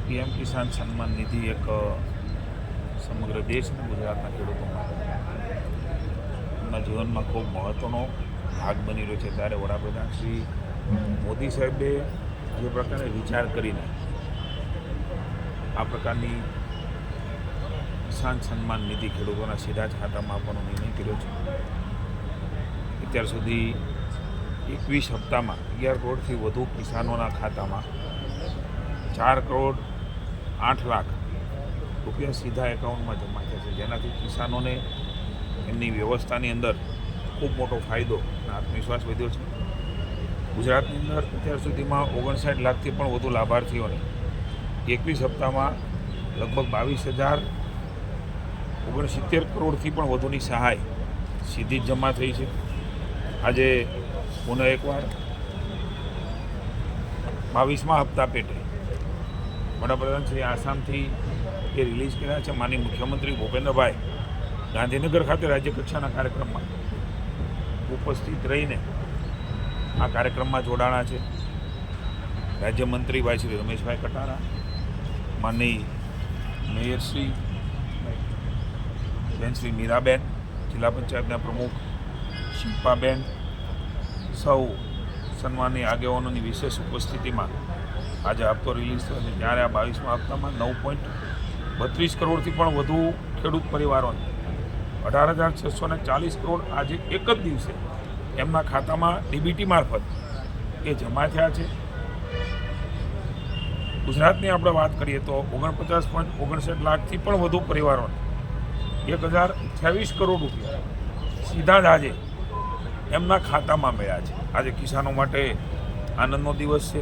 PM Kisan Samman Nidhi એક સમગ્ર દેશ અને ગુજરાતના ખેડૂતો માટે એમના જીવનમાં ખૂબ મહત્ત્વનો ભાગ બની રહ્યો છે. ત્યારે વડાપ્રધાન શ્રી મોદી સાહેબે જે પ્રકારે વિચાર કરીને આ પ્રકારની કિસાન સન્માન નિધિ ખેડૂતોના સીધા જ ખાતામાં આપવાનો નિર્ણય કર્યો છે. અત્યાર સુધી 21 હપ્તામાં 11 કરોડથી વધુ કિસાનોના ખાતામાં 4 કરોડ 8 લાખ રૂપિયા સીધા એકાઉન્ટમાં જમા થયા છે, જેનાથી કિસાનોને એમની વ્યવસ્થાની અંદર ખૂબ મોટો ફાયદો અને આત્મવિશ્વાસ વધ્યો છે. ગુજરાતની અંદર અત્યાર સુધીમાં 59 લાખથી પણ વધુ લાભાર્થીઓને 21 હપ્તામાં લગભગ 22,069 કરોડથી પણ વધુની સહાય સીધી જ જમા થઈ છે. આજે પુનઃ એકવાર 22મા હપ્તા પેટે વડાપ્રધાન શ્રી આસામથી એ રિલીઝ કર્યા છે. માનનીય મુખ્યમંત્રી ભૂપેન્દ્રભાઈ ગાંધીનગર ખાતે રાજ્ય કક્ષાના કાર્યક્રમમાં ઉપસ્થિત રહીને આ કાર્યક્રમમાં જોડાણા છે. રાજ્યમંત્રી ભાઈ શ્રી રમેશભાઈ કટારા, માનનીય મેયરશ્રી બેન શ્રી મીરાબેન, જિલ્લા પંચાયતના પ્રમુખ શિલ્પાબેન, સૌ સન્માનની આગેવાનોની વિશેષ ઉપસ્થિતિમાં આજે હપ્તો રિલીઝ થયો છે. ત્યારે આ 22મા હપ્તામાં 9.32 કરોડથી પણ વધુ ખેડૂત પરિવારોને 18,640 કરોડ આજે એક જ દિવસે એમના ખાતામાં ડીબીટી મારફત એ જમા થયા છે. ગુજરાતની આપણે વાત કરીએ તો 49.59 લાખથી પણ વધુ પરિવારોને 1,028 કરોડ રૂપિયા સીધા જ આજે એમના ખાતામાં મળ્યા છે. આજે કિસાનો માટે આનંદનો દિવસ છે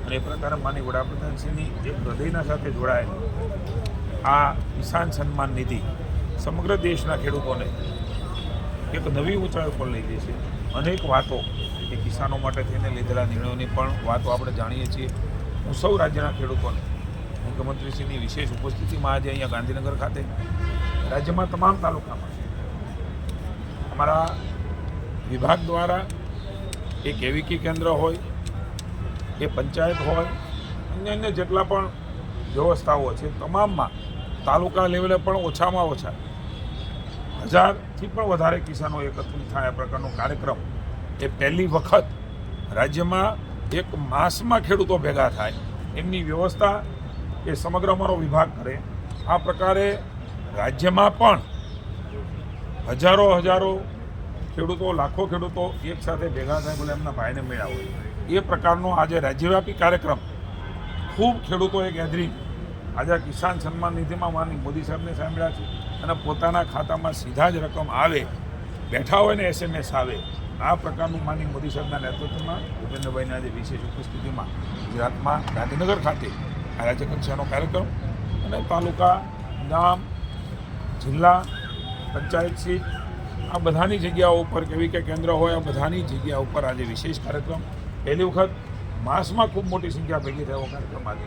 અને એ પ્રકારે માનનીય વડાપ્રધાનશ્રીની એક હૃદયના સાથે જોડાયેલી આ કિસાન સન્માન નિધિ સમગ્ર દેશના ખેડૂતોને એક નવી ઊંચાઈ પર લઈ જશે. અનેક વાતો એ કિસાનો માટે થઈને લીધેલા નિર્ણયોની પણ વાતો આપણે જાણીએ છીએ. હું સૌ રાજ્યના ખેડૂતોને મુખ્યમંત્રીશ્રીની વિશેષ ઉપસ્થિતિમાં આજે અહીંયા ગાંધીનગર ખાતે રાજ્યમાં તમામ તાલુકામાં અમારા વિભાગ દ્વારા એ કેવીકી કેન્દ્ર હોય, એ પંચાયત હોય, અન્ય જેટલા પણ વ્યવસ્થાઓ છે તમામમાં તાલુકા લેવલે પણ ઓછામાં ઓછા 1000થી પણ વધારે કિસાનો એકત્રિત થાય આ પ્રકારનો કાર્યક્રમ એ પહેલી વખત રાજ્યમાં એક માસમાં ખેડૂતો ભેગા થાય એમની વ્યવસ્થા એ સમગ્ર અમારો વિભાગ કરે. આ પ્રકારે રાજ્યમાં પણ હજારો ખેડૂતો, લાખો ખેડૂતો એક સાથે ભેગા થાય બોલે એમના ભાઈને મળ્યા હોય એ પ્રકારનો આજે રાજ્યવ્યાપી કાર્યક્રમ ખૂબ ખેડૂતોએ ગેધરિંગ આજે કિસાન સન્માન નિધિમાં માનનીય મોદી સાહેબને સાંભળ્યા છે અને પોતાના ખાતામાં સીધા જ રકમ આવે, બેઠા હોય ને SMS આવે. આ પ્રકારનું માનનીય મોદી સાહેબના નેતૃત્વમાં ભૂપેન્દ્રભાઈના આજે વિશેષ ઉપસ્થિતિમાં ગુજરાતમાં ગાંધીનગર ખાતે આ રાજ્ય કક્ષાનો કાર્યક્રમ અને તાલુકા, ગામ, જિલ્લા પંચાયત સીટ આ બધાની જગ્યાઓ ઉપર કેવી કે કેન્દ્ર હોય આ બધાની જગ્યા ઉપર આજે વિશેષ કાર્યક્રમ પહેલી વખત માસમાં ખૂબ મોટી સંખ્યા ભેગી થયો કાર્યક્રમ આજે